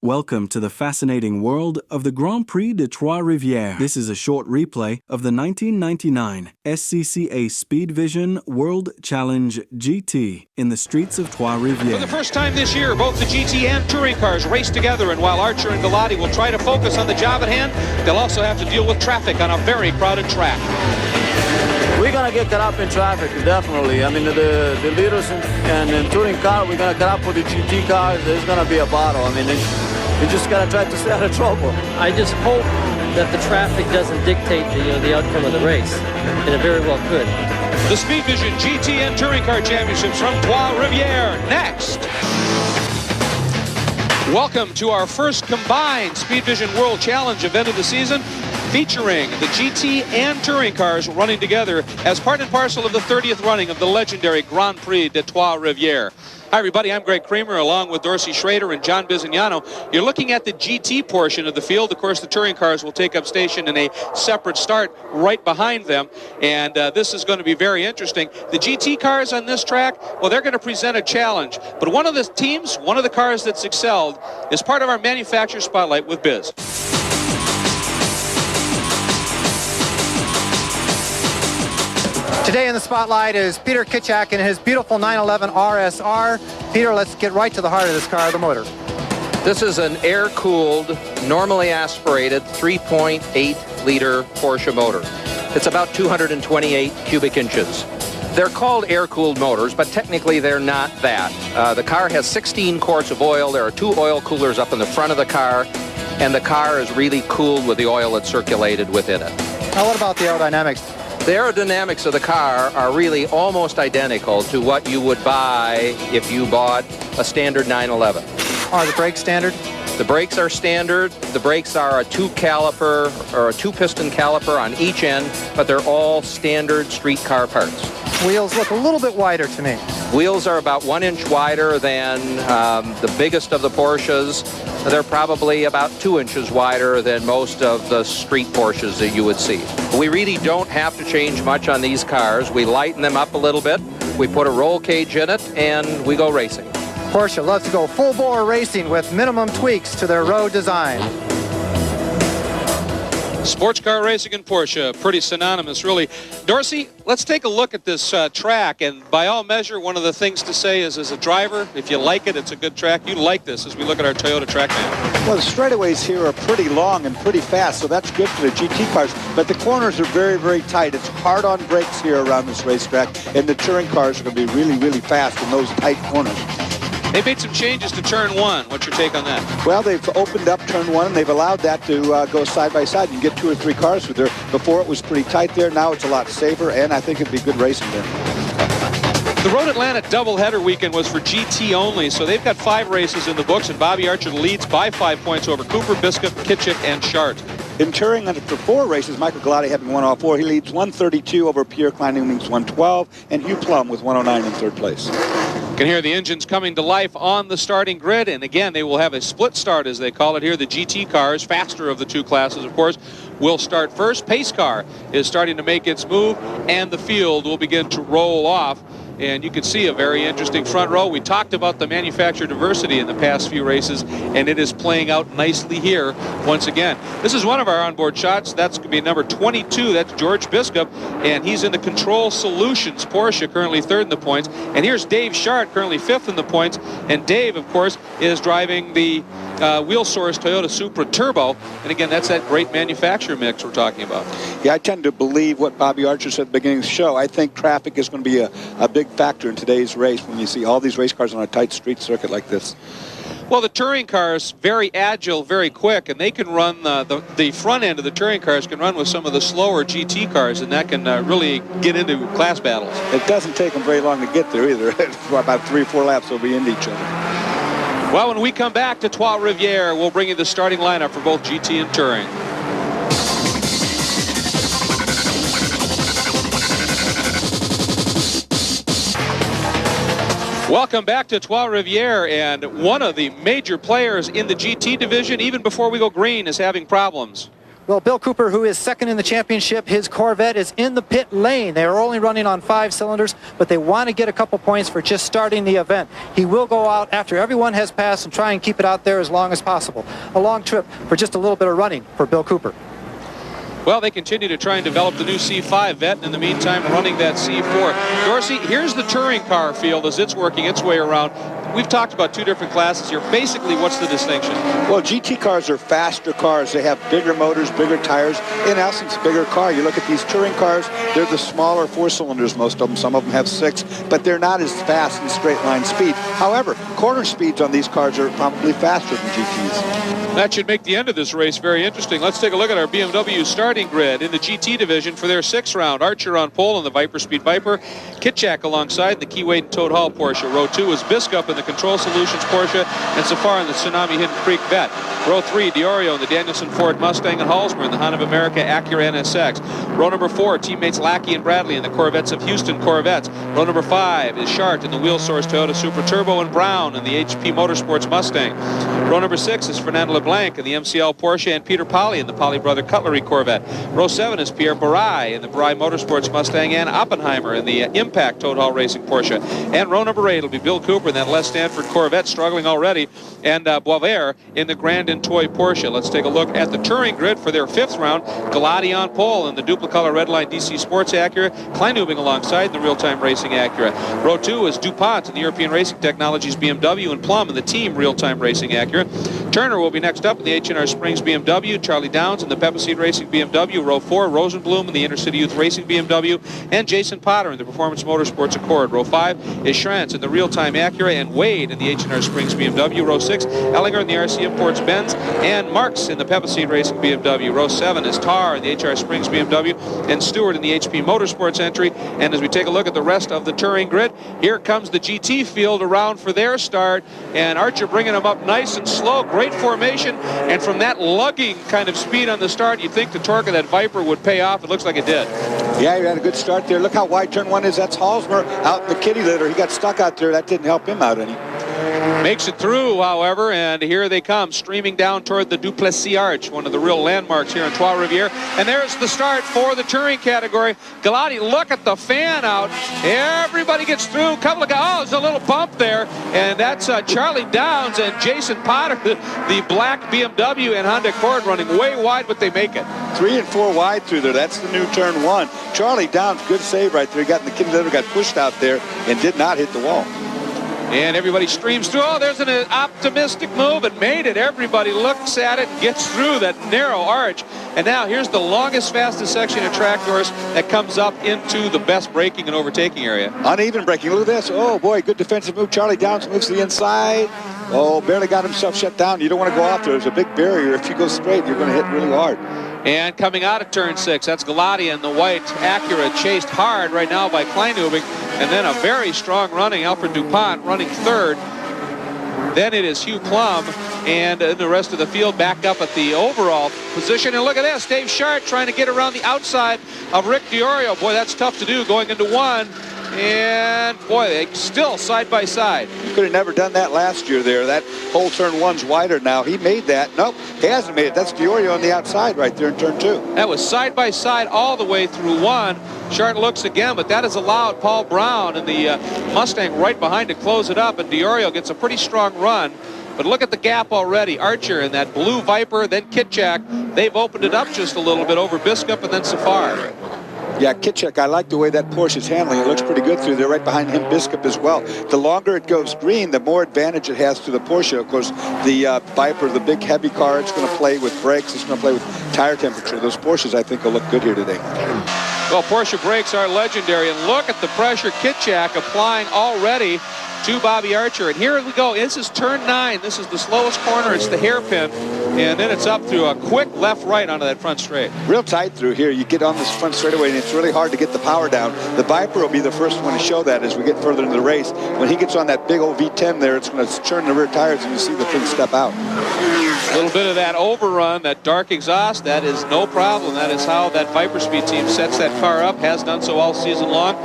Welcome to the fascinating world of the Grand Prix de Trois-Rivières. This is a short replay of the 1999 SCCA Speed Vision World Challenge GT in the streets of Trois-Rivières. For the first time this year, both the GT and touring cars race together, and while Archer and Galati will try to focus on the job at hand, they'll also have to deal with traffic on a very crowded track. We're going to get caught up in traffic, definitely. I mean, the leaders and touring car, we're going to cut up with the GT cars. There's going to be a battle. I mean, you just got to try to stay out of trouble. I just hope that the traffic doesn't dictate the outcome of the race, and it very well could. The Speed Vision GT and Touring Car Championships from Trois-Rivières next. Welcome to our first combined Speed Vision World Challenge event of the season, featuring the GT and touring cars running together as part and parcel of the 30th running of the legendary Grand Prix de Trois-Rivières. Hi everybody, I'm Greg Kramer along with Dorsey Schrader and John Bizignano. You're looking at the GT portion of the field. Of course, the touring cars will take up station in a separate start right behind them, and this is going to be very interesting. The GT cars on this track, well, they're going to present a challenge, but one of the teams, one of the cars that's excelled is part of our manufacturer spotlight with Biz. Today in the spotlight is Peter Kitchak in his beautiful 911 RSR. Peter, let's get right to the heart of this car, the motor. This is an air-cooled, normally aspirated 3.8-liter Porsche motor. It's about 228 cubic inches. They're called air-cooled motors, but technically they're not that. The car has 16 quarts of oil. There are 2 oil coolers up in the front of the car, and the car is really cooled with the oil that's circulated within it. Now, what about the aerodynamics? The aerodynamics of the car are really almost identical to what you would buy if you bought a standard 911. Are the brakes standard? The brakes are standard. The brakes are a 2-caliper or a 2-piston caliper on each end, but they're all standard street car parts. Wheels look a little bit wider to me. Wheels are about 1 inch wider than the biggest of the Porsches. They're probably about 2 inches wider than most of the street Porsches that you would see. We really don't have to change much on these cars. We lighten them up a little bit, we put a roll cage in it, and we go racing. Porsche loves to go full-bore racing with minimum tweaks to their road design. Sports car racing and Porsche, pretty synonymous, really. Dorsey, let's take a look at this track, and by all measure, one of the things to say is, as a driver, if you like it, it's a good track. You like this as we look at our Toyota track map. Well, the straightaways here are pretty long and pretty fast, so that's good for the GT cars, but the corners are very, very tight. It's hard on brakes here around this racetrack, and the touring cars are going to be really, really fast in those tight corners. They made some changes to turn 1. What's your take on that? Well, they've opened up turn 1, and they've allowed that to go side by side. You can get 2 or 3 cars through there. Before it was pretty tight there. Now it's a lot safer, and I think it'd be good racing there. The Road Atlanta doubleheader weekend was for GT only, so they've got 5 races in the books, and Bobby Archer leads by 5 points over Cooper, Biscup, Kitchik, and Chart. In touring for 4 races, Michael Galati having won all 4. He leads 132 over Pierre Kleining's 112, and Hugh Plum with 109 in 3rd place. You can hear the engines coming to life on the starting grid, and again, they will have a split start, as they call it here. The GT cars, faster of the 2 classes, of course, will start first. Pace car is starting to make its move, and the field will begin to roll off. And you can see a very interesting front row. We talked about the manufacturer diversity in the past few races, and it is playing out nicely here once again. This is one of our onboard shots. That's going to be number 22. That's George Biscup, and he's in the Control Solutions Porsche, currently 3rd in the points. And here's Dave Shart, currently 5th in the points. And Dave, of course, is driving the Wheel Source Toyota Supra Turbo. And again, that's that great manufacturer mix we're talking about. Yeah, I tend to believe what Bobby Archer said at the beginning of the show. I think traffic is going to be a big factor in today's race when you see all these race cars on a tight street circuit like this. Well, the touring cars, very agile, very quick, and they can run, the front end of the touring cars can run with some of the slower GT cars, and that can really get into class battles. It doesn't take them very long to get there either. About 3 or 4 laps they'll be into each other. Well, when we come back to Trois-Rivières, we'll bring you the starting lineup for both GT and touring. Welcome back to Trois-Rivières, and one of the major players in the GT division, even before we go green, is having problems. Well, Bill Cooper, who is second in the championship, his Corvette is in the pit lane. They are only running on 5 cylinders, but they want to get a couple points for just starting the event. He will go out after everyone has passed and try and keep it out there as long as possible. A long trip for just a little bit of running for Bill Cooper. Well, they continue to try and develop the new C5 vet, and in the meantime running that C4. Dorsey, here's the touring car field as it's working its way around. We've talked about 2 different classes here. Basically, what's the distinction? Well, GT cars are faster cars. They have bigger motors, bigger tires. In essence, bigger car. You look at these touring cars, they're the smaller 4 cylinders, most of them. Some of them have 6, but they're not as fast in straight line speed. However, corner speeds on these cars are probably faster than GTs. That should make the end of this race very interesting. Let's take a look at our BMW starting grid in the GT division for their 6th round. Archer on pole in the Viper Speed Viper. Kitchak alongside in the Keywade and Toad Hall Porsche. Row 2 is Biskup in the Control Solutions Porsche, and Safar in the Tsunami Hidden Creek Vet. Row 3, Diorio in the Danielson Ford Mustang, and Halsmer in the Honda of America Acura NSX. Row number 4, teammates Lackey and Bradley in the Corvettes of Houston Corvettes. Row number 5 is Chart in the Wheel Source Toyota Super Turbo, and Brown in the HP Motorsports Mustang. Row number 6 is Fernando LeBlanc in the MCL Porsche, and Peter Polly in the Polly Brother Cutlery Corvette. Row 7 is Pierre Barai in the Barai Motorsports Mustang, and Oppenheimer in the Impact Toad Hall Racing Porsche. And row number 8 will be Bill Cooper in that Les Stanford Corvette, struggling already, and Boisvert in the Grandin Toy Porsche. Let's take a look at the touring grid for their 5th round. Galati on pole in the Duplicolor Redline DC Sports Acura. Kleinubing alongside in the Real-Time Racing Acura. Row 2 is DuPont in the European Racing Technologies BMW, and Plum in the Team Real-Time Racing Acura. Turner will be next up in the H&R Springs BMW. Charlie Downs in the Pepperseed Racing BMW. Row 4, Rosenblum in the Intercity Youth Racing BMW, and Jason Potter in the Performance Motorsports Accord. Row 5 is Schrantz in the Real-Time Acura, and Wade in the H&R Springs BMW. Row 6, Ellinger in the RC Imports Benz, and Marks in the Pepperseed Racing BMW. Row 7 is Tar in the HR Springs BMW, and Stewart in the HP Motorsports entry. And as we take a look at the rest of the touring grid, here comes the GT field around for their start, and Archer bringing them up nice and slow. Great formation, and from that lugging kind of speed on the start, you'd think the torque of that Viper would pay off. It looks like it did. Yeah, he had a good start there. Look how wide turn 1 is. That's Halsmer out in the kitty litter. He got stuck out there. That didn't help him out any. Makes it through, however, and here they come, streaming down toward the Duplessis Arch, one of the real landmarks here in Trois-Rivières. And there's the start for the touring category. Galati, look at the fan out. Everybody gets through. Couple of guys. Oh, there's a little bump there, and that's Charlie Downs and Jason Potter, the black BMW and Honda Accord, running way wide, but they make it. 3 and 4 wide through there. That's the new turn 1. Charlie Downs, good save right there. He got in the kitty litter, got pushed out there, and did not hit the wall. And everybody streams through. Oh, there's an optimistic move, and made it. Everybody looks at it and gets through that narrow arch. And now here's the longest, fastest section of track doors that comes up into the best braking and overtaking area. Uneven braking. Look at this. Oh, boy, good defensive move. Charlie Downs moves to the inside. Oh, barely got himself shut down. You don't want to go off there. There's a big barrier. If you go straight, you're going to hit really hard. And coming out of turn 6, that's Galati and the white Acura, chased hard right now by Kleinubing. And then a very strong running Alfred DuPont running 3rd. Then it is Hugh Plum and the rest of the field back up at the overall position. And look at this, Dave Shart trying to get around the outside of Rick Diorio. Boy, that's tough to do going into 1. And boy, they still side by side. You could have never done that last year there. That whole turn 1's wider now. He made that. Nope, he hasn't made it. That's Diorio on the outside right there in turn 2. That was side by side all the way through 1. Shart looks again, but that has allowed Paul Brown and the Mustang right behind to close it up, and Diorio gets a pretty strong run. But look at the gap already. Archer and that blue Viper, then Kitchak, they've opened it up just a little bit over Biskup and then Safar. Yeah, Kitchak, I like the way that Porsche's handling. It looks pretty good through there. Right behind him, Biskup as well. The longer it goes green, the more advantage it has to the Porsche. Of course, the Viper, the big heavy car, it's going to play with brakes. It's going to play with tire temperature. Those Porsches, I think, will look good here today. Well, Porsche brakes are legendary. And look at the pressure Kitchak applying already to Bobby Archer. And here we go. This is turn 9. This is the slowest corner. It's the hairpin. And then it's up through a quick left-right onto that front straight. Real tight through here. You get on this front straightaway, and it's really hard to get the power down. The Viper will be the first one to show that as we get further into the race. When he gets on that big old V10 there, it's going to churn the rear tires, and you see the thing step out. A little bit of that overrun, that dark exhaust, that is no problem. That is how that Viper Speed team sets that car up, has done so all season long.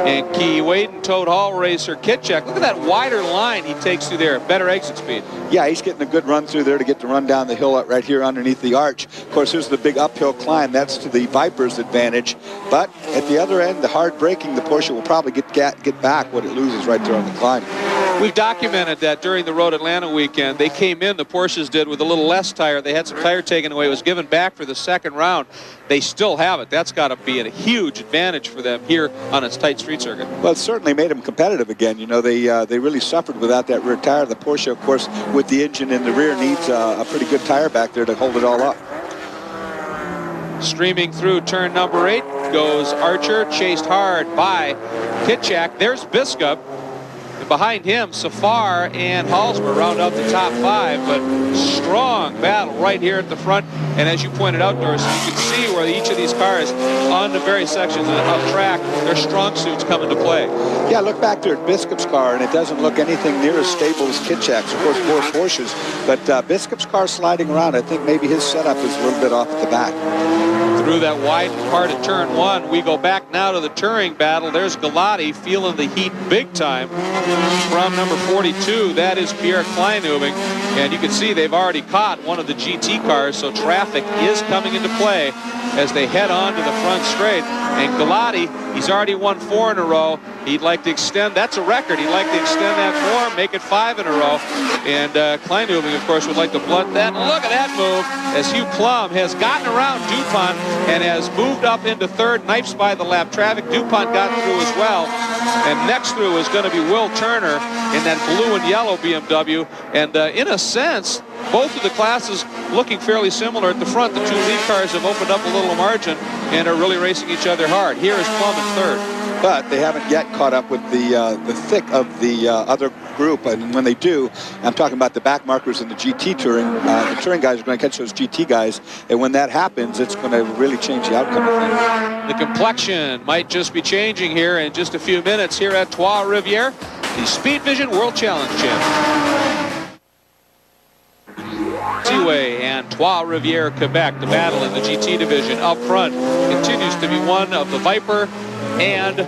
And Key Wade and Toad Hall racer Kitchak. Look at that wider line he takes through there. Better exit speed. Yeah, he's getting a good run through there to get the run down the hill right here underneath the arch. Of course, here's the big uphill climb. That's to the Viper's advantage. But at the other end, the hard braking, the Porsche will probably get back what it loses right there on the climb. We've documented that during the Road Atlanta weekend. They came in, the Porsches did, with a little less tire. They had some tire taken away. It was given back for the second round. They still have it. That's got to be a huge advantage for them here on its tight street circuit. Well, it certainly made them competitive again. You know, they really suffered without that rear tire. The Porsche, of course, with the engine in the rear, needs a pretty good tire back there to hold it all up. Streaming through turn number 8 goes Archer, chased hard by Kitchak. There's Biskup. Behind him, Safar and Halsmer round out the top 5, but strong battle right here at the front. And as you pointed out, Doris, you can see where each of these cars on the various sections of track, their strong suits come into play. Yeah, look back there at Biskup's car, and it doesn't look anything near as stable as Kitchak's. Of course, 4 Porsches, but Biskup's car sliding around. I think maybe his setup is a little bit off at the back. Through that wide part of turn 1, we go back now to the Touring battle. There's Galati feeling the heat big time from number 42. That is Pierre Kleinubing, and you can see they've already caught one of the GT cars, so traffic is coming into play as they head on to the front straight. And Galati, he's already won 4 in a row. He'd like to extend, that's a record. He'd like to extend that 4, make it 5 in a row. And Kleinubing, of course, would like to blunt that. Look at that move as Hugh Plum has gotten around DuPont and has moved up into 3rd, knifes by the lap traffic. DuPont got through as well. And next through is going to be Will Turner in that blue and yellow BMW. And in a sense, both of the classes looking fairly similar at the front. The 2 lead cars have opened up a little margin and are really racing each other hard. Here is Plum in 3rd. But they haven't yet caught up with the thick of the other group, and when they do, I'm talking about the back markers in the GT Touring. The Touring guys are going to catch those GT guys, and when that happens, it's going to really change the outcome of things. The complexion might just be changing here in just a few minutes here at Trois-Rivières, the Speed Vision World Challenge Champion. Seaway and Trois-Rivières, Quebec. The battle in the GT division up front continues to be one of the Viper and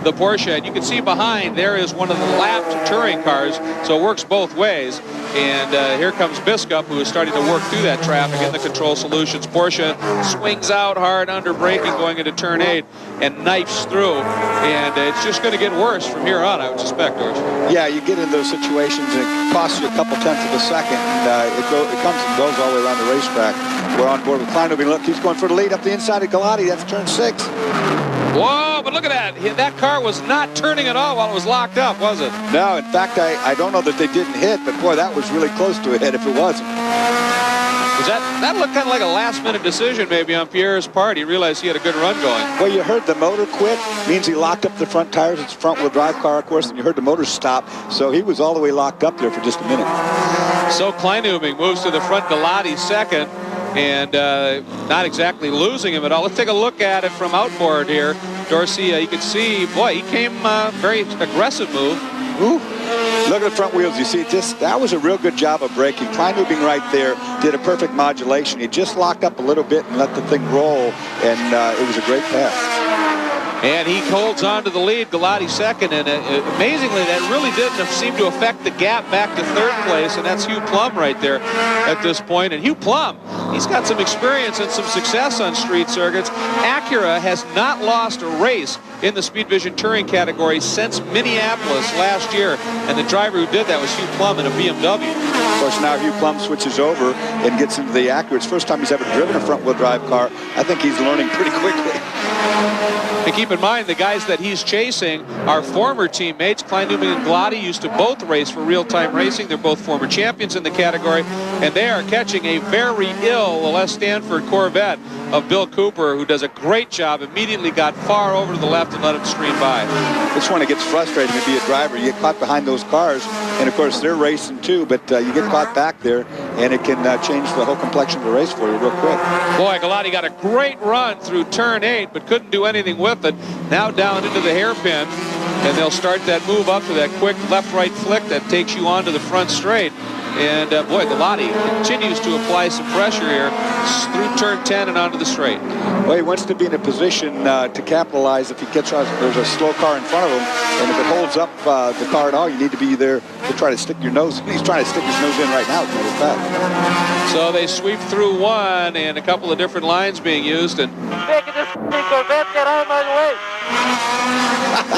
the Porsche. And you can see behind there is one of the lapped touring cars, so it works both ways. And here comes Biskup, who is starting to work through that traffic in the Control Solutions. Porsche swings out hard under braking going into turn 8 and knifes through. And it's just going to get worse from here on, I would suspect, Doris. Yeah, you get in those situations and it costs you a couple tenths of a second, and it comes and goes all the way around the racetrack. We're on board with Kleinubing. Look, he's going for the lead up the inside of Galati. That's turn 6. Whoa, but look at that. That car was not turning at all while it was locked up, was it? No, in fact, I don't know that they didn't hit, but boy, that was really close to a hit if it wasn't. That looked kind of like a last-minute decision maybe on Pierre's part. He realized he had a good run going. Well, you heard the motor quit. Means he locked up the front tires. It's a front-wheel drive car, of course, and you heard the motor stop. So he was all the way locked up there for just a minute. So Kleinubing moves to the front. Galati second. And not exactly losing him at all. Let's take a look at it from outboard here. Dorsey, you can see, boy, he came very aggressive move. Ooh. Look at the front wheels. You see, that was a real good job of braking. Kleinubing right there did a perfect modulation. He just locked up a little bit and let the thing roll, and it was a great pass. And he holds on to the lead, Galati second, and amazingly, that really didn't seem to affect the gap back to 3rd place, and that's Hugh Plum right there at this point. And Hugh Plum, he's got some experience and some success on street circuits. Acura has not lost a race in the Speed Vision Touring category since Minneapolis last year, and the driver who did that was Hugh Plum in a BMW. Of course, now Hugh Plum switches over and gets into the Acura. It's the first time he's ever driven a front-wheel drive car. I think he's learning pretty quickly. And keep in mind, the guys that he's chasing are former teammates. Kleinubing and Galati used to both race for Real-Time Racing. They're both former champions in the category, and they are catching a very ill Les Stanford Corvette of Bill Cooper, who does a great job. Immediately got far over to the left and let him stream by. It's when it gets frustrating to be a driver. You get caught behind those cars, and of course they're racing too, but you get caught back there, and it can change the whole complexion of the race for you real quick. Boy, Galati got a great run through turn 8, but couldn't do anything with it. Now down into the hairpin, and they'll start that move up to that quick left-right flick that takes you onto the front straight. And boy, Galati continues to apply some pressure here through turn 10 and onto the straight. Well, he wants to be in a position to capitalize if he gets there's a slow car in front of him, and if it holds up the car at all, you need to be there to try to stick your nose. He's trying to stick his nose in right now, as a matter of fact. So they sweep through one, and a couple of different lines being used, and Corvette, get out of my way.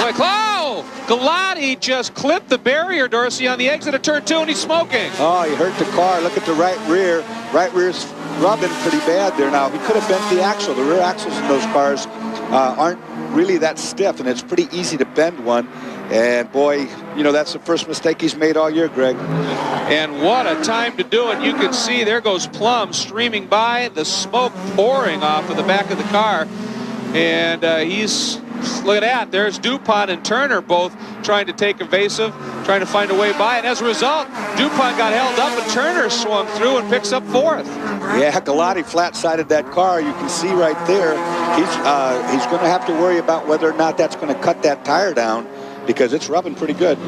boy, Galati just clipped the barrier, Dorsey, on the exit of turn 2, and he's smoking. Oh, he hurt the car. Look at the right rear. Right rear's rubbing pretty bad there now. He could have bent the axle. The rear axles in those cars aren't really that stiff, and it's pretty easy to bend one. And boy, you know, that's the first mistake he's made all year, Greg. And what a time to do it. You can see there goes Plum streaming by, the smoke pouring off of the back of the car. And look at that, there's DuPont and Turner both trying to take evasive, trying to find a way by. And as a result, DuPont got held up and Turner swung through and picks up 4th. Yeah, Galati flat-sided that car. You can see right there, he's going to have to worry about whether or not that's going to cut that tire down, because it's rubbing pretty good.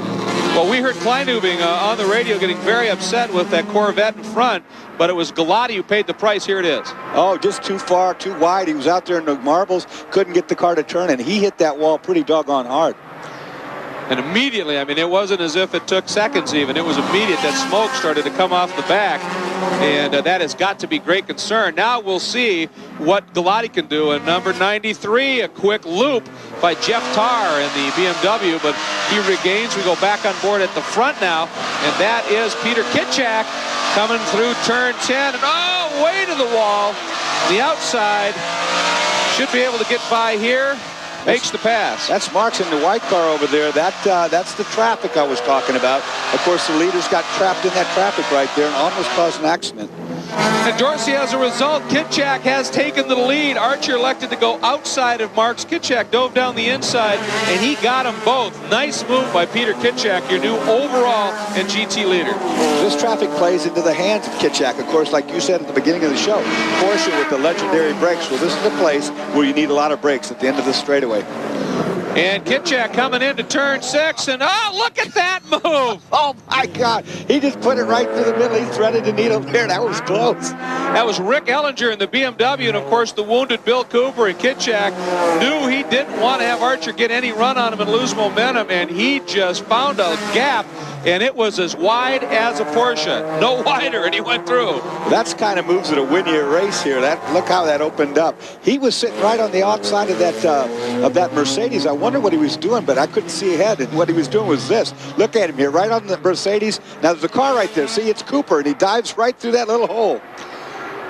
Well, we heard Kleinubing on the radio getting very upset with that Corvette in front, but it was Galati who paid the price. Here it is. Oh, just too far, too wide. He was out there in the marbles, couldn't get the car to turn, and he hit that wall pretty doggone hard. And immediately, I mean, it wasn't as if it took seconds even. It was immediate. That smoke started to come off the back, and that has got to be great concern. Now we'll see what Galati can do. And number 93, a quick loop by Jeff Tarr in the BMW, but he regains. We go back on board at the front now, and that is Peter Kitchak coming through turn 10. And oh, way to the wall. The outside should be able to get by here. Makes the pass. That's Marks in the white car over there. That's the traffic I was talking about. Of course, the leaders got trapped in that traffic right there and almost caused an accident. And Dorsey, as a result, Kitchak has taken the lead. Archer elected to go outside of Marks. Kitchak dove down the inside, and he got them both. Nice move by Peter Kitchak, your new overall and GT leader. This traffic plays into the hands of Kitchak. Of course, like you said at the beginning of the show, Porsche with the legendary brakes. Well, this is the place where you need a lot of brakes at the end of the straightaway. And Kitchak coming into turn 6, and oh, look at that move! Oh my God, he just put it right through the middle. He threaded the needle there. That was close. That was Rick Ellinger in the BMW, and of course the wounded Bill Cooper. And Kitchak knew he didn't want to have Archer get any run on him and lose momentum, and he just found a gap, and it was as wide as a Porsche, no wider, and he went through. That's kind of moves that win you a race here. Look how that opened up. He was sitting right on the outside of that Mercedes. I wonder what he was doing, but I couldn't see ahead, and what he was doing was this. Look at him here, right on the Mercedes. Now there's a car right there. See, it's Cooper, and he dives right through that little hole.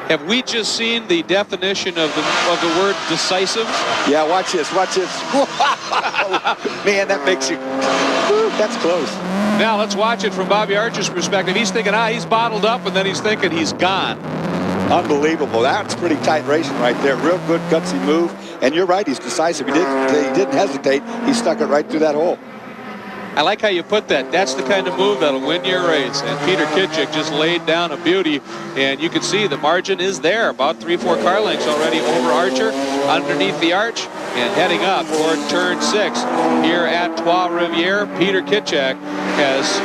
Have we just seen the definition of the word decisive? Yeah, watch this, watch this. Man, that makes you, that's close. Now let's watch it from Bobby Archer's perspective. He's thinking, he's bottled up, and then he's thinking he's gone. Unbelievable. That's pretty tight racing right there. Real good gutsy move. And you're right, he's decisive. He didn't hesitate. He stuck it right through that hole. I like how you put that. That's the kind of move that'll win your race. And Peter Kitchak just laid down a beauty. And you can see the margin is there. About 3-4 car lengths already over Archer, underneath the arch, and heading up toward turn 6 here at Trois-Rivières. Peter Kitchak has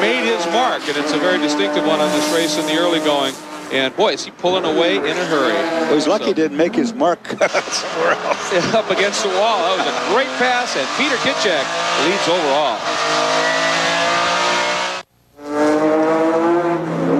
made his mark, and it's a very distinctive one on this race in the early going. And boy, is he pulling away in a hurry. Well, he's lucky he didn't make his mark somewhere else. Up against the wall. That was a great pass, and Peter Kitchak leads overall.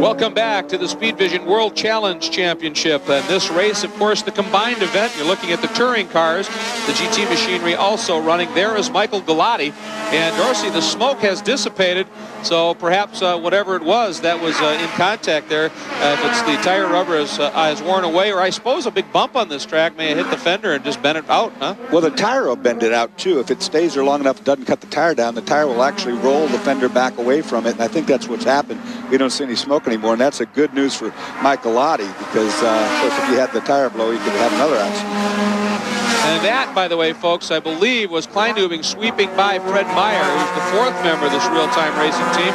Welcome back to the Speed Vision World Challenge Championship. And this race, of course, the combined event. You're looking at the touring cars, the GT machinery also running. There is Michael Galati. And Dorsey, the smoke has dissipated, so perhaps whatever it was that was in contact there, if it's the tire rubber has worn away, or I suppose a big bump on this track may have hit the fender and just bent it out, huh? Well, the tire will bend it out, too. If it stays there long enough, it doesn't cut the tire down, the tire will actually roll the fender back away from it, and I think that's what's happened. We don't see any smoke anymore, and that's a good news for Mike Galati, because, of course, if you had the tire blow, you could have another accident. And that, by the way, folks, I believe was Kleinubing sweeping by Fred Meyer, who's the 4th member of this real-time racing team.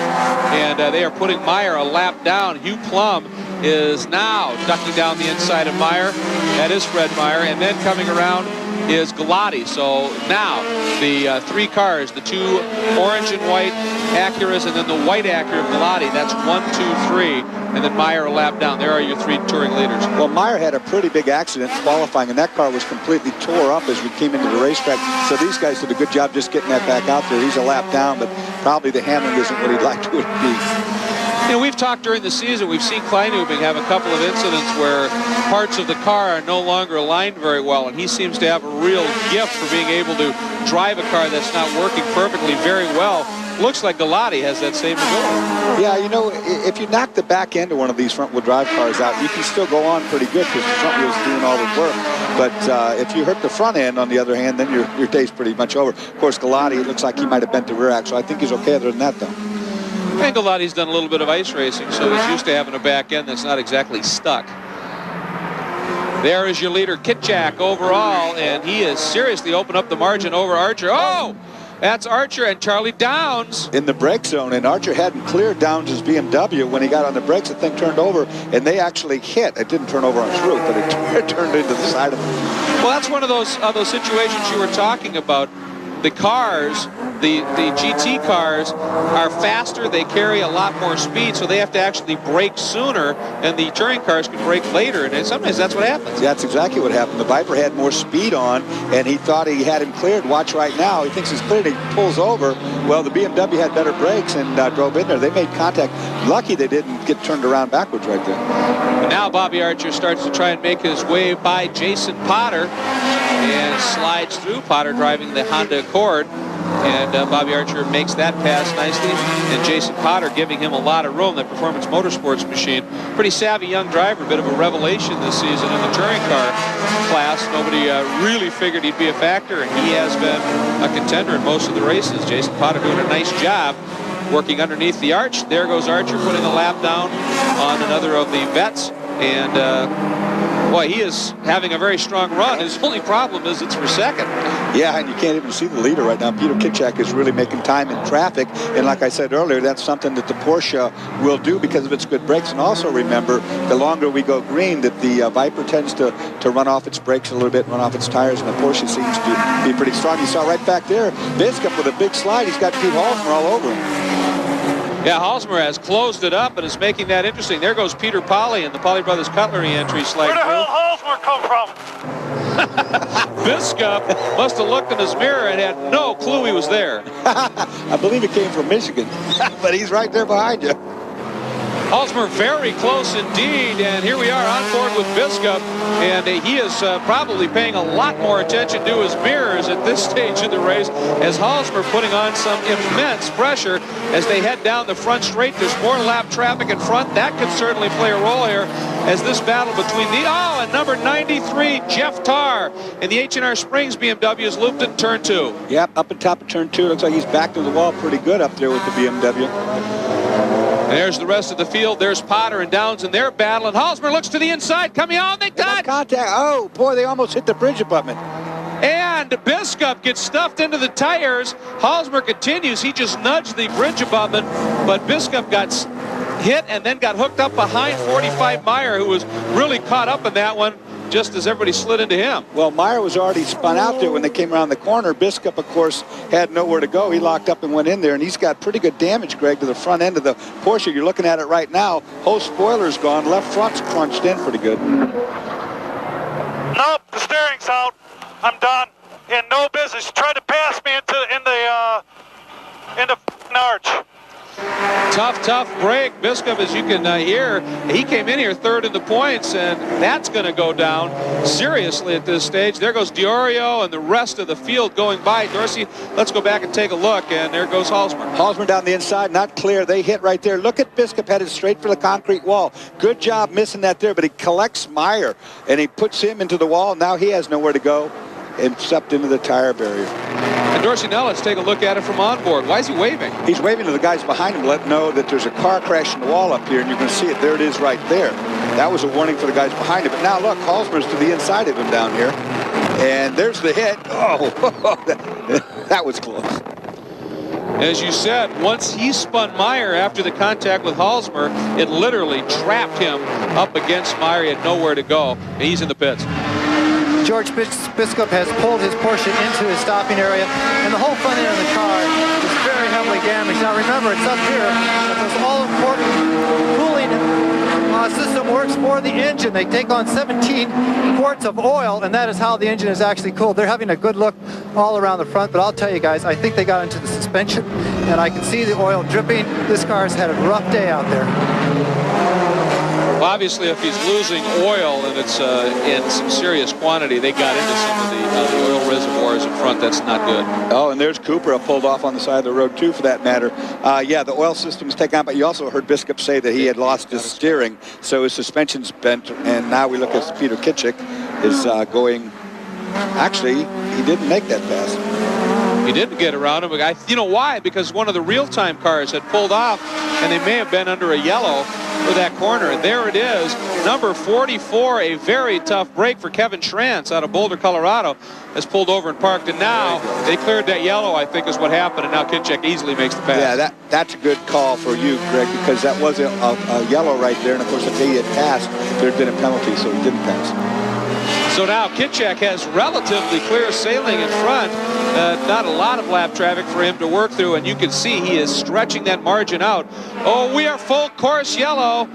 And they are putting Meyer a lap down. Hugh Plum is now ducking down the inside of Meyer. That is Fred Meyer. And then coming around is Galati. So now the three cars, the two orange and white Acuras and then the white Acura of Galati, that's 1, 2, 3. And then Meyer a lap down. There are your three touring leaders. Well, Meyer had a pretty big accident qualifying, and that car was completely tore up as we came into the racetrack. So these guys did a good job just getting that back out there. He's a lap down, but probably the handling isn't what he'd like to be. You know, we've talked during the season, we've seen Kleinubing have a couple of incidents where parts of the car are no longer aligned very well, and he seems to have a real gift for being able to drive a car that's not working perfectly very well. Looks like Galati has that same ability. Yeah, you know, if you knock the back end of one of these front-wheel drive cars out, you can still go on pretty good because the front wheel's doing all the work. But if you hurt the front end, on the other hand, then your day's pretty much over. Of course, Galati, it looks like he might have bent the rear axle. I think he's okay other than that, though. And Galati's done a little bit of ice racing, so he's used to having a back end that's not exactly stuck. There is your leader, Kitchak, overall, and he has seriously opened up the margin over Archer. Oh! That's Archer and Charlie Downs. In the brake zone, and Archer hadn't cleared Downs' BMW. When he got on the brakes, the thing turned over, and they actually hit. It didn't turn over on its roof, but it turned into the side of it. Well, that's one of those situations you were talking about. The cars, the GT cars are faster, they carry a lot more speed, so they have to actually brake sooner, and the touring cars can brake later, and sometimes that's what happens. That's exactly what happened. The Viper had more speed on, and he thought he had him cleared. Watch right now. He thinks he's cleared. He pulls over. Well, the BMW had better brakes and drove in there. They made contact. Lucky they didn't get turned around backwards right there. And now Bobby Archer starts to try and make his way by Jason Potter and slides through. Potter driving the Honda Accord. And Bobby Archer makes that pass nicely, and Jason Potter giving him a lot of room, that Performance Motorsports machine. Pretty savvy young driver, bit of a revelation this season in the touring car class. Nobody really figured he'd be a factor, and he has been a contender in most of the races. Jason Potter doing a nice job working underneath the arch. There goes Archer putting a lap down on another of the vets, and boy, he is having a very strong run. His only problem is it's for second. Yeah, and you can't even see the leader right now. Peter Kitchak is really making time in traffic. And like I said earlier, that's something that the Porsche will do because of its good brakes. And also remember, the longer we go green, that the Viper tends to run off its brakes a little bit, run off its tires, and the Porsche seems to be pretty strong. You saw right back there, Biscup with a big slide. He's got Pete Halsmer all over him. Yeah, Halsmer has closed it up and is making that interesting. There goes Peter Polly in the Polly Brothers Cutlery entry slide. Where the hell Halsmer come from? Biscup must have looked in his mirror and had no clue he was there. I believe he came from Michigan, but he's right there behind you. Halsmer very close indeed, and here we are on board with Biscup, and he is probably paying a lot more attention to his mirrors at this stage of the race, as Halsmer putting on some immense pressure as they head down the front straight. There's more lap traffic in front. That could certainly play a role here as this battle between and number 93, Jeff Tarr, in the H&R Springs BMW is looped in turn 2. Yep, up at top of turn 2. Looks like he's back to the wall pretty good up there with the BMW. There's the rest of the field. There's Potter and Downs in their battle, and Halsmer looks to the inside, coming on, they touch! Contact. Oh, boy, they almost hit the bridge abutment. And Biscup gets stuffed into the tires. Halsmer continues. He just nudged the bridge abutment, but Biscup got hit and then got hooked up behind 45 Meyer, who was really caught up in that one just as everybody slid into him. Well, Meyer was already spun out there when they came around the corner. Biscup, of course, had nowhere to go. He locked up and went in there, and he's got pretty good damage, Greg, to the front end of the Porsche. You're looking at it right now. Whole spoiler's gone. Left front's crunched in pretty good. Nope, the steering's out. I'm done. In no business. Tried to pass me in the arch. Tough break. Biscup, as you can hear, he came in here third in the points, and that's going to go down seriously at this stage. There goes Diorio and the rest of the field going by. Dorsey, let's go back and take a look, and there goes Halsmer. Halsmer down the inside, not clear. They hit right there. Look at Biscup headed straight for the concrete wall. Good job missing that there, but he collects Meyer, and he puts him into the wall. Now he has nowhere to go and stepped into the tire barrier. And Dorsey, now let's take a look at it from on board. Why is he waving? He's waving to the guys behind him, let them know that there's a car crash in the wall up here, and you're going to see it. There it is right there. That was a warning for the guys behind him. But now look, Halsmer's to the inside of him down here. And there's the hit. Oh, that was close. As you said, once he spun Meyer after the contact with Halsmer, it literally trapped him up against Meyer. He had nowhere to go, and he's in the pits. George Biskup has pulled his Porsche into his stopping area, and the whole front end of the car is very heavily damaged. Now remember, it's up here. This all-important cooling system works for the engine. They take on 17 quarts of oil, and that is how the engine is actually cooled. They're having a good look all around the front, but I'll tell you guys, I think they got into the suspension, and I can see the oil dripping. This car has had a rough day out there. Well, obviously, if he's losing oil and it's in some serious quantity, they got into some of the oil reservoirs in front. That's not good. Oh, and there's Cooper pulled off on the side of the road, too, for that matter. Yeah, the oil system's taken out, but you also heard Biskup say that he had lost his steering, so his suspension's bent, and now we look at Peter Kitchik is going... Actually, he didn't make that pass. He didn't get around him. You know why? Because one of the real-time cars had pulled off, and they may have been under a yellow for that corner. And there it is, number 44, a very tough break for Kevin Schranz out of Boulder, Colorado, has pulled over and parked. And now they cleared that yellow, I think, is what happened. And now Kitchik easily makes the pass. Yeah, that's a good call for you, Greg, because that was a yellow right there. And, of course, if he had passed, there had been a penalty, so he didn't pass. So now Kitchik has relatively clear sailing in front. Not a lot of lap traffic for him to work through, and you can see he is stretching that margin out. Oh, we are full course yellow,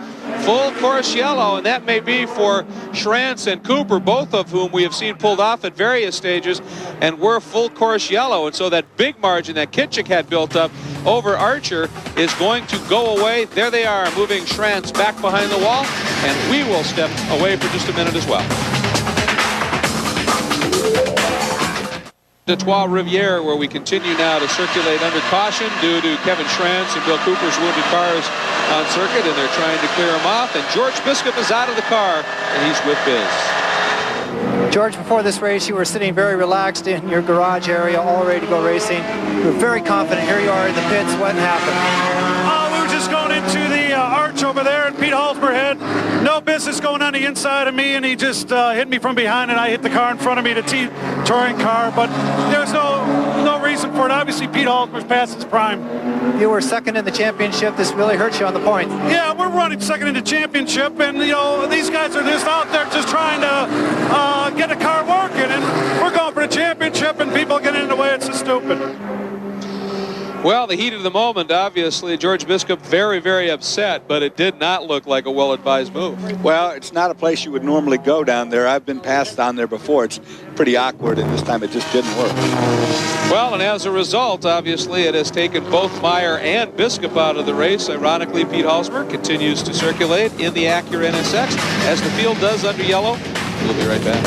and that may be for Schranz and Cooper, both of whom we have seen pulled off at various stages, and we're full course yellow. And so that big margin that Kitchik had built up over Archer is going to go away. There they are, moving Schranz back behind the wall, and we will step away for just a minute as well. The Trois-Rivières, where we continue now to circulate under caution due to Kevin Schranz and Bill Cooper's wounded cars on circuit, and they're trying to clear them off. And George Biskup is out of the car, and he's with Biz. George, before this race, you were sitting very relaxed in your garage area, all ready to go racing. You were very confident. Here you are in the pits. What happened? We were just going into the arch over there, and Pete Halsmer had no business going on the inside of me, and he just hit me from behind, and I hit the car in front of me, the touring car. But there's no reason for it. Obviously, Pete Halsmer's past his prime. You were second in the championship. This really hurts you on the points. Yeah, we're running second in the championship, and you know these guys are just out there just trying to get the car working, and we're going for the championship, and people get in the way. It's so stupid. Well, the heat of the moment, obviously, George Biskup very, very upset, but it did not look like a well-advised move. Well, it's not a place you would normally go down there. I've been passed down there before. It's pretty awkward, and this time it just didn't work. Well, and as a result, obviously, it has taken both Meyer and Biskup out of the race. Ironically, Pete Halsmer continues to circulate in the Acura NSX, as the field does under yellow. We'll be right back.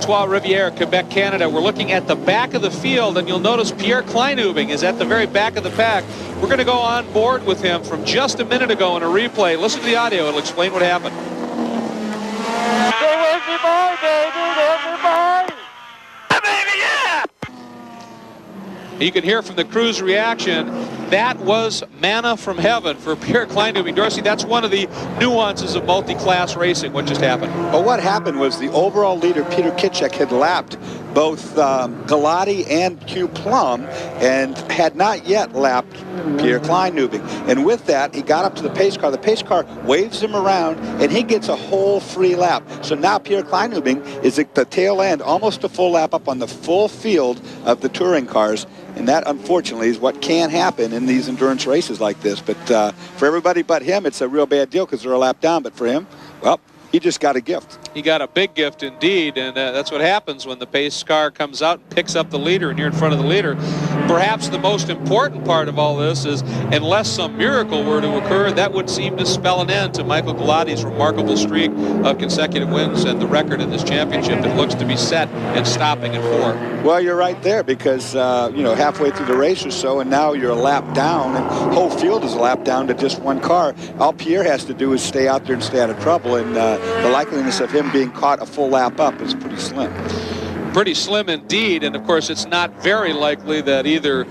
Trois-Rivières, Quebec, Canada. We're looking at the back of the field, and you'll notice Pierre Kleinhubing is at the very back of the pack. We're going to go on board with him from just a minute ago in a replay. Listen to the audio. It'll explain what happened. Where's your boy, baby? Where's your boy? Baby, yeah! You can hear from the crew's reaction, that was manna from heaven for Pierre Kleinhubing. Dorsey, that's one of the nuances of multi-class racing. What just happened? Well, what happened was the overall leader, Peter Kitchik, had lapped both Galati and Q Plum and had not yet lapped Pierre Kleinhubing. And with that, he got up to the pace car. The pace car waves him around, and he gets a whole free lap. So now Pierre Kleinhubing is at the tail end, almost a full lap up on the full field of the touring cars. And that, unfortunately, is what can happen in these endurance races like this. But for everybody but him, it's a real bad deal because they're a lap down. But for him, well, he just got a gift. He got a big gift indeed, and that's what happens when the pace car comes out and picks up the leader and you're in front of the leader. Perhaps the most important part of all this is, unless some miracle were to occur, that would seem to spell an end to Michael Galati's remarkable streak of consecutive wins and the record in this championship that looks to be set and stopping at 4. Well, you're right there because, halfway through the race or so, and now you're a lap down, and the whole field is a lap down to just one car. All Pierre has to do is stay out there and stay out of trouble, and the likeliness of him being caught a full lap up is pretty slim. Pretty slim indeed, and of course it's not very likely that either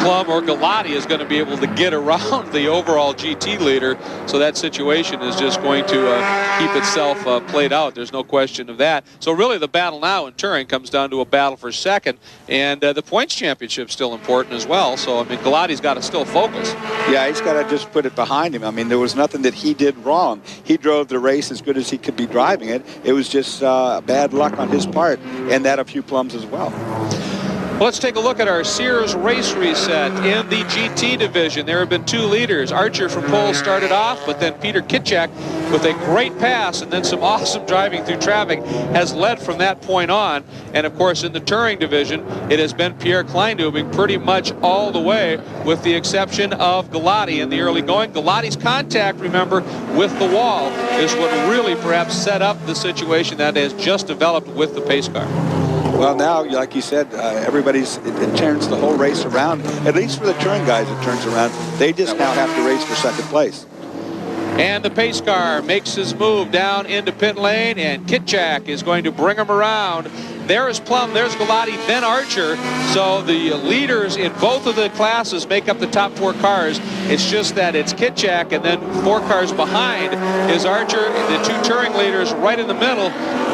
Plum or Galati is going to be able to get around the overall GT leader. So that situation is just going to keep itself played out. There's no question of that. So really the battle now in Turing comes down to a battle for second. And the points championship's still important as well. So, I mean, Galati's got to still focus. Yeah, he's got to just put it behind him. I mean, there was nothing that he did wrong. He drove the race as good as he could be driving it. It was just bad luck on his part, and that a few plums as well. Let's take a look at our Sears race reset in the GT division. There have been two leaders. Archer from pole started off, but then Peter Kitchak with a great pass and then some awesome driving through traffic has led from that point on. And of course in the Touring division, it has been Pierre Kleindubing pretty much all the way, with the exception of Galati in the early going. Galati's contact, remember, with the wall is what really perhaps set up the situation that has just developed with the pace car. Well, now, like you said, it turns the whole race around. At least for the Touring guys, it turns around. They just now have to race for second place. And the pace car makes his move down into pit lane, and Kitchak is going to bring him around. There is Plum, there's Galati, then Archer. So the leaders in both of the classes make up the top four cars. It's just that it's Kitchak, and then 4 cars behind is Archer, and the 2 Touring leaders right in the middle.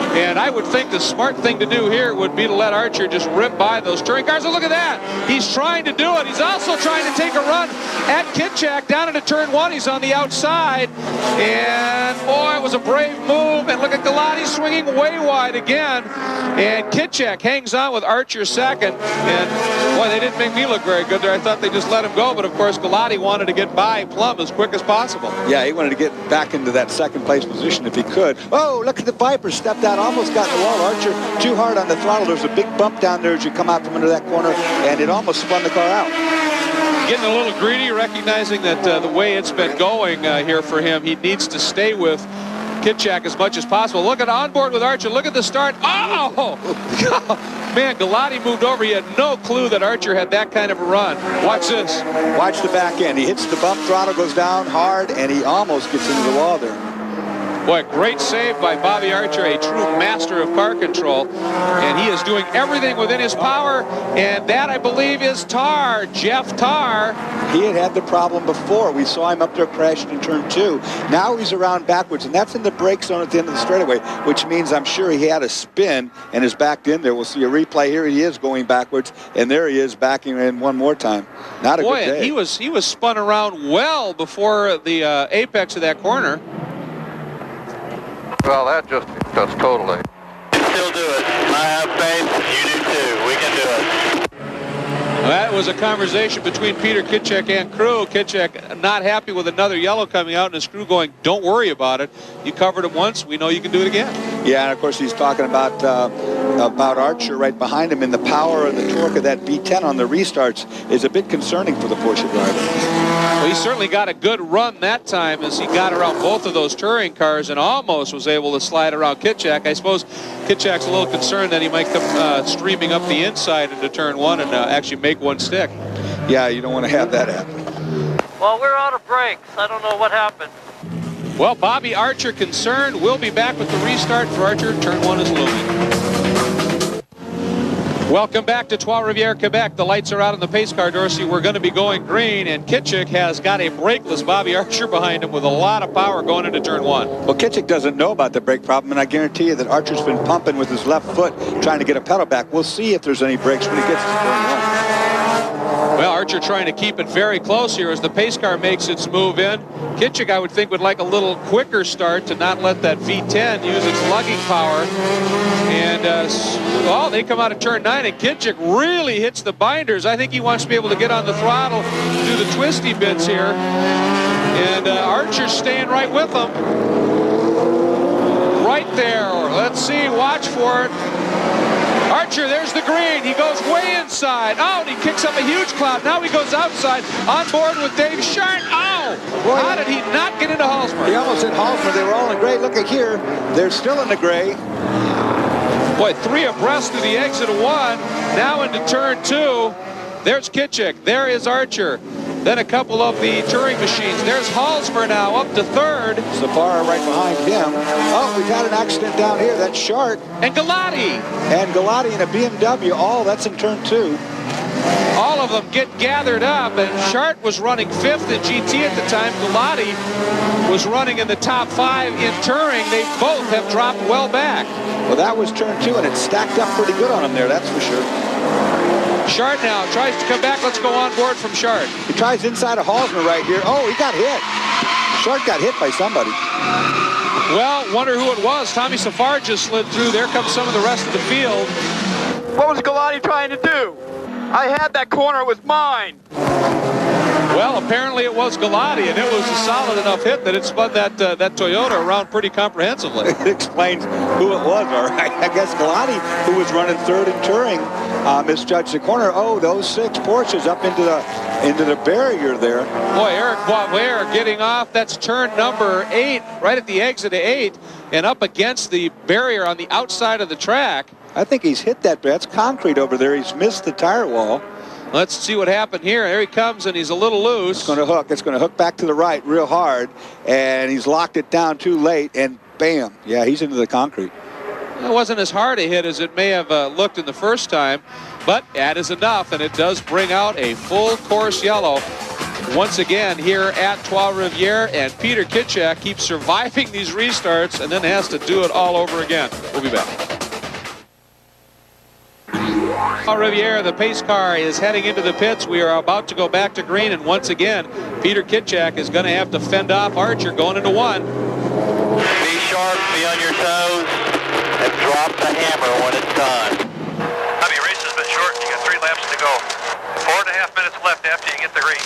And I would think the smart thing to do here would be to let Archer just rip by those Touring cars. And look at that. He's trying to do it. He's also trying to take a run at Kitchak down into turn 1. He's on the outside. And, boy, it was a brave move. And look at Galati swinging way wide again. And Kitchak hangs on with Archer second. And, boy, they didn't make me look very good there. I thought they just let him go. But, of course, Galati wanted to get by Plum as quick as possible. Yeah, he wanted to get back into that second place position if he could. Oh, look at the Viper stepped out. Almost got in the wall. Archer too hard on the throttle. There's a big bump down there as you come out from under that corner, and it almost spun the car out. Getting a little greedy, recognizing that the way it's been going here for him, he needs to stay with Kitchak as much as possible. Look at onboard with Archer. Look at the start. Oh! Man, Galati moved over. He had no clue that Archer had that kind of a run. Watch this. Watch the back end. He hits the bump, throttle goes down hard, and he almost gets into the wall there. Boy, great save by Bobby Archer, a true master of car control. And he is doing everything within his power. And that, I believe, is Tar, Jeff Tar. He had the problem before. We saw him up there crashing in turn 2. Now he's around backwards, and that's in the brake zone at the end of the straightaway, which means I'm sure he had a spin and is backed in there. We'll see a replay. Here he is going backwards, and there he is backing in one more time. Not a good day. Boy, he was spun around well before the apex of that corner. Well, that just totally. Still do it. I have faith. You do too. We can do it. That was a conversation between Peter Kitchak and crew. Kitchak not happy with another yellow coming out, and his crew going, don't worry about it. You covered it once. We know you can do it again. Yeah, and of course he's talking about Archer right behind him, and the power and the torque of that V10 on the restarts is a bit concerning for the Porsche driver. Well, he certainly got a good run that time as he got around both of those Touring cars and almost was able to slide around Kitchak. I suppose Kitchak's a little concerned that he might come streaming up the inside into turn 1 and actually make one stick. Yeah, you don't want to have that happen. Well, we're out of brakes. I don't know what happened. Well, Bobby Archer concerned. We'll be back with the restart for Archer. Turn 1 is looming. Welcome back to Trois-Rivières, Quebec. The lights are out on the pace car, Dorsey. We're going to be going green, and Kitchak has got a brakeless Bobby Archer behind him with a lot of power going into turn 1. Well, Kitchak doesn't know about the brake problem, and I guarantee you that Archer's been pumping with his left foot trying to get a pedal back. We'll see if there's any brakes when he gets to turn 1. Well, Archer trying to keep it very close here as the pace car makes its move in. Kitchak, I would think, would like a little quicker start to not let that V10 use its lugging power. And, well, they come out of turn 9, and Kitchak really hits the binders. I think he wants to be able to get on the throttle, do the twisty bits here. And Archer's staying right with him. Right there. Let's see. Watch for it. Archer, there's the green. He goes way inside. Oh, and he kicks up a huge cloud. Now he goes outside on board with Dave Sharn. Oh, boy, how did he not get into Hallsmer? He almost hit Hallsmer. They were all in gray. Look at here. They're still in the gray. Boy, 3 abreast to the exit of 1. Now into turn 2. There's Kitchak. There is Archer. Then a couple of the Touring machines. There's Hallsmer now up to 3rd. Safara right behind him. Oh, we've had an accident down here. That's Shark. And Galati. And Galati in a BMW. Oh, that's in turn 2. all of them get gathered up, and Chart was running 5th in GT at the time. Galati was running in the top 5 in touring. They both have dropped well back. Well, that was turn 2, and it stacked up pretty good on him there, that's for sure. Chart now tries to come back. Let's go on board from Chart. He tries inside of Halsmer right here. Oh, he got hit. Chart got hit by somebody. Well, wonder who it was. Tommy Safar just slid through. There comes some of the rest of the field. What was Galati trying to do? I had that corner, it was mine. Well, apparently it was Galati, and it was a solid enough hit that it spun that Toyota around pretty comprehensively. It explains who it was, all right. I guess Galati, who was running 3rd in touring, misjudged the corner. Oh, those 6 Porsches up into the barrier there. Boy, Eric Boisvert getting off. That's turn number 8, right at the exit of 8, and up against the barrier on the outside of the track. I think he's hit that. That's concrete over there. He's missed the tire wall. Let's see what happened here. There he comes, and he's a little loose. It's going to hook. It's going to hook back to the right real hard, and he's locked it down too late, and bam. Yeah, he's into the concrete. It wasn't as hard a hit as it may have looked in the first time, but that is enough, and it does bring out a full course yellow once again here at Trois-Rivières, and Peter Kitchak keeps surviving these restarts and then has to do it all over again. We'll be back. Trois-Rivières, the pace car is heading into the pits. We are about to go back to green, and once again, Peter Kitchak is going to have to fend off Archer going into 1. Be sharp, be on your toes, and drop the hammer when it's done. Your race has been short. You got 3 laps to go. 4.5 minutes left after you get the green.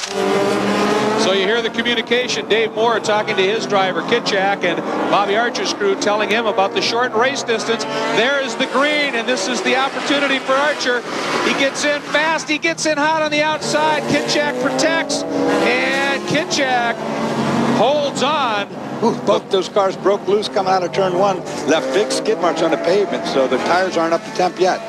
So you hear the communication. Dave Moore talking to his driver, Kitchak, and Bobby Archer's crew telling him about the short race distance. There is the green, and this is the opportunity for Archer. He gets in fast. He gets in hot on the outside. Kitchak protects, and Kitchak holds on. Ooh, both those cars broke loose coming out of turn 1. Left big skid marks on the pavement, so the tires aren't up to temp yet.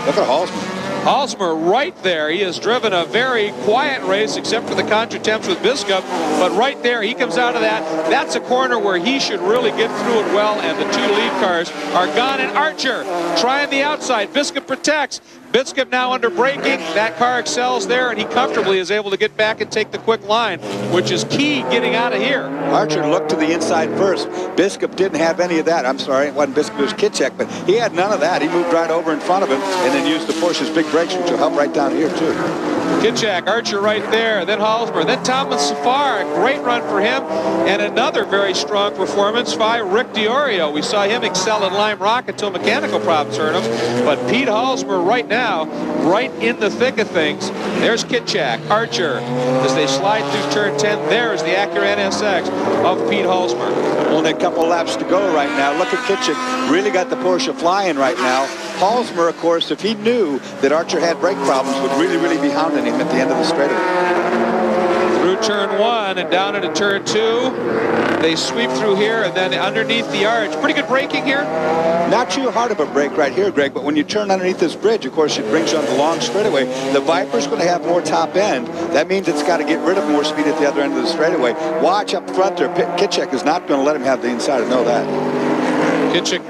Look at Halsmer. Halsmer right there. He has driven a very quiet race except for the contre-temps with Biskup, but right there he comes out of that. That's a corner where he should really get through it well, and the 2 lead cars are gone, and Archer trying the outside. Biskup protects. Biskup now under braking. That car excels there, and he comfortably is able to get back and take the quick line, which is key getting out of here. Archer looked to the inside first. Biskup didn't have any of that. I'm sorry, it wasn't Biskup, it was Kitchak, but he had none of that. He moved right over in front of him and then used the Porsche's big brakes, which will help right down here, too. Kitchak, Archer right there, then Halsmer, then Thomas Safar. A great run for him, and another very strong performance by Rick Diorio. We saw him excel in Lime Rock until mechanical problems hurt him, but Pete Halsmer right now, right in the thick of things. There's Kitchak, Archer, as they slide through turn 10. There's the Acura NSX of Pete Halsmer. Only a couple laps to go right now. Look at Kitchak, really got the Porsche flying right now. Halsmer, of course, if he knew that Archer had brake problems, would really be hounding him at the end of the straightaway. Through turn 1 and down into turn 2. They sweep through here and then underneath the arch. Pretty good braking here. Not too hard of a brake right here, Greg, but when you turn underneath this bridge, of course, it brings you on the long straightaway. The Viper's going to have more top end. That means it's got to get rid of more speed at the other end of the straightaway. Watch up front there. Kitchak is not going to let him have the inside. I know that. Kitchak,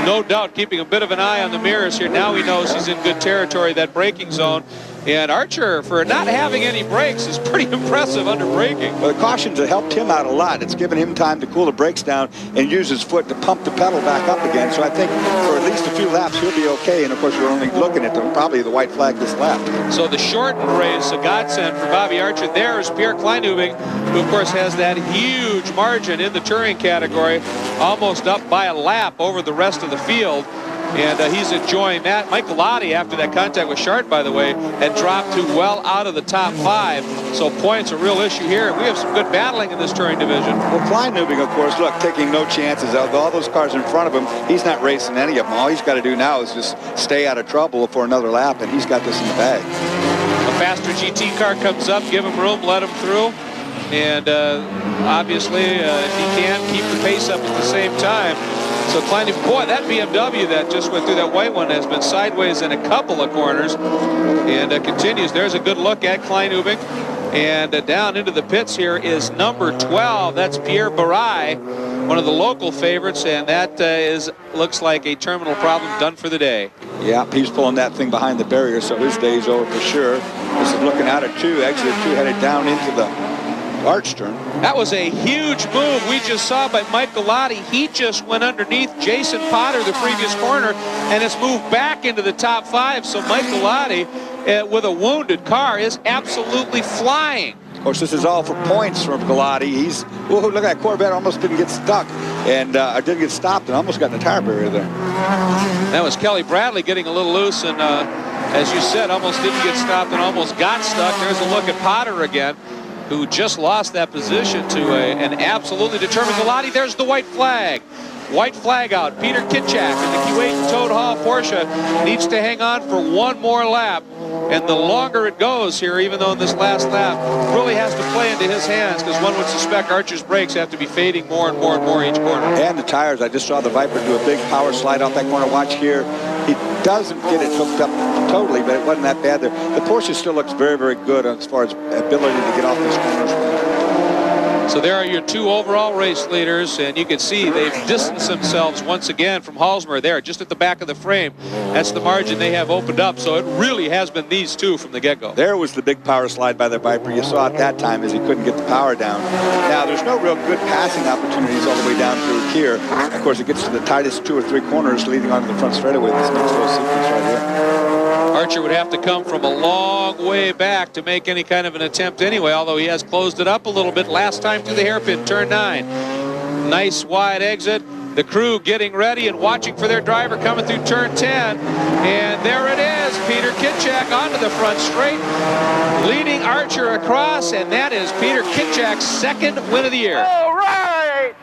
no doubt, keeping a bit of an eye on the mirrors here. Now he knows he's in good territory, that braking zone. And Archer, for not having any brakes, is pretty impressive under braking. Well, the cautions have helped him out a lot. It's given him time to cool the brakes down and use his foot to pump the pedal back up again. So I think for at least a few laps, he'll be okay. And, of course, we're only looking at probably the white flag this lap. So the shortened race, a godsend for Bobby Archer. There is Pierre Kleinubing, who, of course, has that huge margin in the touring category, almost up by a lap over the rest of the field. And he's enjoying that. Mike Galati, after that contact with Chart, by the way, had dropped to well out of the top 5. So points a real issue here. We have some good battling in this touring division. Well, Kleinubing, of course, look, taking no chances. All those cars in front of him, he's not racing any of them. All he's got to do now is just stay out of trouble for another lap, and he's got this in the bag. A faster GT car comes up, give him room, let him through. And obviously, if he can, keep the pace up at the same time. So Kleinubing, boy, that BMW that just went through that white one has been sideways in a couple of corners and continues. There's a good look at Kleinubing. And down into the pits here is number 12. That's Pierre Barai. one of the local favorites, and that looks like a terminal problem done for the day. Yeah, he's pulling that thing behind the barrier, so his day's over for sure. This is looking out at 2, exit 2, headed down into the arch turn. That was a huge move we just saw by Mike Galati. He just went underneath Jason Potter, the previous corner, and it's moved back into the top 5. So Mike Galati, with a wounded car, is absolutely flying. Of course, this is all for points from Galati. Look at that Corvette, almost didn't get stuck, and didn't get stopped, and almost got in the tire barrier there. That was Kelly Bradley getting a little loose, and as you said, almost didn't get stopped and almost got stuck. There's a look at Potter again, who just lost that position to an absolutely determined Galati. There's the white flag. White flag out. Peter Kitchak in the Kuwait Toad Hall Porsche needs to hang on for one more lap. And the longer it goes here, even though in this last lap, really has to play into his hands, because one would suspect Archer's brakes have to be fading more and more and more each corner. And the tires. I just saw the Viper do a big power slide off that corner. Watch here. He doesn't get it hooked up totally, but it wasn't that bad there. The Porsche still looks very, very good as far as ability to get off those corners. So there are your 2 overall race leaders, and you can see they've distanced themselves once again from Halsmer there, just at the back of the frame. That's the margin they have opened up, so it really has been these 2 from the get-go. There was the big power slide by the Viper. You saw it that time as he couldn't get the power down. Now, there's no real good passing opportunities all the way down through here. Of course, it gets to the tightest 2 or 3 corners leading onto the front straightaway. This next little sequence right here. Archer would have to come from a long way back to make any kind of an attempt anyway, although he has closed it up a little bit last time through the hairpin, turn 9. Nice wide exit. The crew getting ready and watching for their driver coming through turn 10. And there it is, Peter Kitchak onto the front straight, leading Archer across, and that is Peter Kitchak's 2nd win of the year. All right!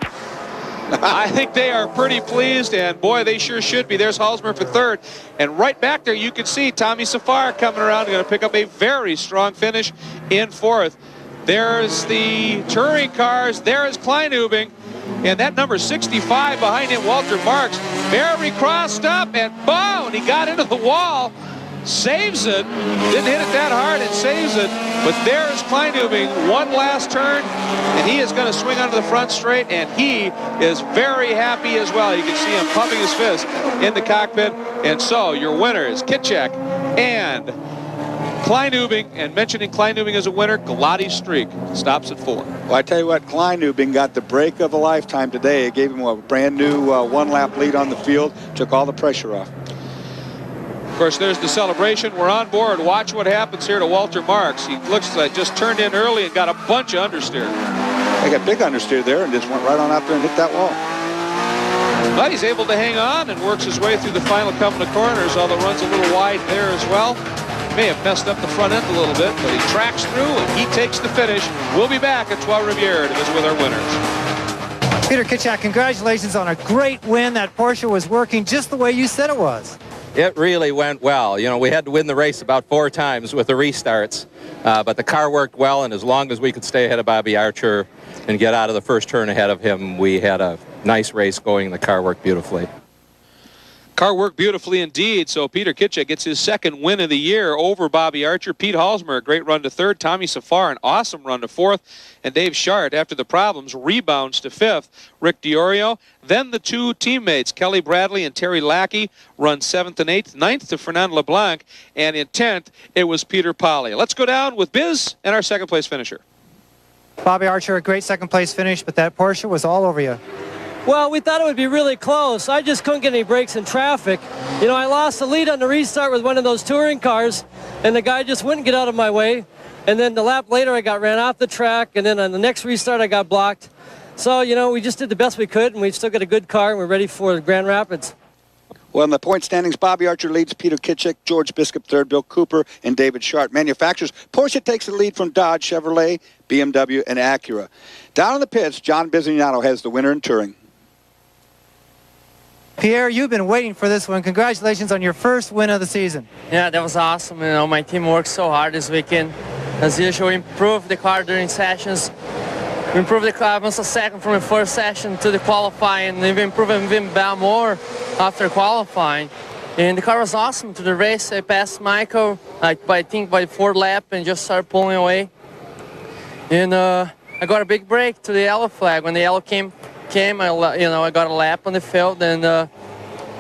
I think they are pretty pleased, and boy, they sure should be. There's Halsmer for 3rd, and right back there you can see Tommy Safar coming around, going to pick up a very strong finish in 4th. There's the touring cars. There is Kleinubing, and that number 65 behind him, Walter Marks, very crossed up, and boom, he got into the wall. Saves it, didn't hit it that hard, and saves it, but there's Kleinubing, one last turn, and he is going to swing onto the front straight, and he is very happy as well. You can see him pumping his fist in the cockpit, and so your winners, Kitchak and Kleinubing, and mentioning Kleinubing as a winner, Galati's streak stops at 4. Well, I tell you what, Kleinubing got the break of a lifetime today. It gave him a brand new 1-lap lead on the field, took all the pressure off. Of course, there's the celebration. We're on board. Watch what happens here to Walter Marks. He looks like just turned in early and got a bunch of understeer. They got big understeer there and just went right on out there and hit that wall. But he's able to hang on and works his way through the final couple of corners, although runs a little wide there as well. May have messed up the front end a little bit, but he tracks through and he takes the finish. We'll be back at Trois-Rivières to visit with our winners. Peter Kitchak, congratulations on a great win. That Porsche was working just the way you said it was. It really went well. You know, we had to win the race about 4 times with the restarts, but the car worked well, and as long as we could stay ahead of Bobby Archer and get out of the first turn ahead of him, we had a nice race going. The car worked beautifully. Car worked beautifully indeed, so Peter Kitchak gets his 2nd win of the year over Bobby Archer. Pete Halsmer, a great run to 3rd. Tommy Safar, an awesome run to 4th. And Dave Shart, after the problems, rebounds to 5th. Rick DiOrio. Then the 2 teammates, Kelly Bradley and Terry Lackey, run 7th and 8th. 9th to Fernand LeBlanc. And in 10th, it was Peter Polly. Let's go down with Biz and our 2nd place finisher. Bobby Archer, a great 2nd place finish, but that Porsche was all over you. Well, we thought it would be really close. I just couldn't get any breaks in traffic. You know, I lost the lead on the restart with one of those touring cars, and the guy just wouldn't get out of my way. And then the lap later, I got ran off the track, and then on the next restart, I got blocked. So, you know, we just did the best we could, and we've still got a good car, and we're ready for Grand Rapids. Well, in the point standings, Bobby Archer leads Peter Kitchak, George Biscup 3rd, Bill Cooper, and David Shart. Manufacturers, Porsche takes the lead from Dodge, Chevrolet, BMW, and Acura. Down in the pits, John Bisognano has the winner in Touring. Pierre, you've been waiting for this one. Congratulations on your 1st win of the season. Yeah, that was awesome. You know, my team worked so hard this weekend. As usual, we improved the car during sessions. We improved the car almost a second from the first session to the qualifying, and we improved even more after qualifying. And the car was awesome to the race. I passed Michael, I think by the 4th lap, and just started pulling away. And I got a big break to the yellow flag. When the yellow came came, I got a lap on the field, and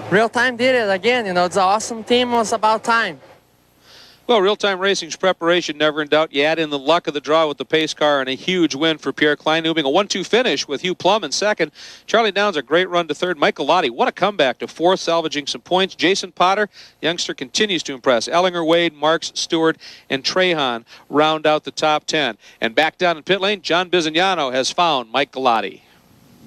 Real Time did it again. It's an awesome team. It was about time. Well, Real-Time Racing's preparation never in doubt. You add in the luck of the draw with the pace car and a huge win for Pierre Kleinubing. A 1-2 finish with Hugh Plum in second. Charlie Downs a great run to third. Mike Galati, what a comeback to fourth, salvaging some points. Jason Potter, youngster, continues to impress. Ellinger, Wade, Marks, Stewart, and Trahan round out the top 10. And back down in pit lane, John Bizignano has found Mike Galati.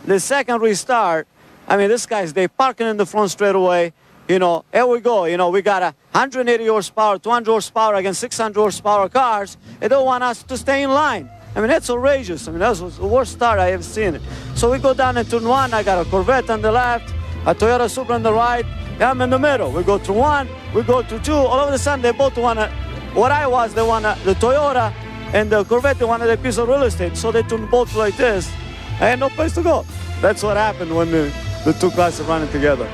The second restart, I mean, this guy's, they parking in the front straightaway. Here we go. We got 180 horsepower, 200 horsepower against 600 horsepower cars. They don't want us to stay in line. I mean, that's outrageous. I mean, that's the worst start I have seen. So we go down in turn one. I got a Corvette on the left, a Toyota Supra on the right. I'm in the middle. We go through one, we go through two. All of a sudden, they both want what I was. They want the Toyota and the Corvette. They wanted a piece of real estate. So they turned both like this. I had no place to go. That's what happened when the two cars are running together.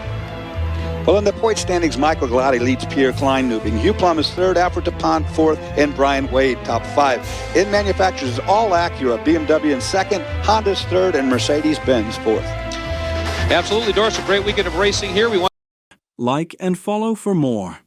Well, in the point standings, Michael Galati leads Pierre Kleinubing. Hugh Plum is third, Alfred DuPont fourth, and Brian Wade top five. In manufacturers, all Acura, BMW in second, Honda's third, and Mercedes-Benz fourth. Absolutely, Doris, a great weekend of racing here. We want Like and follow for more.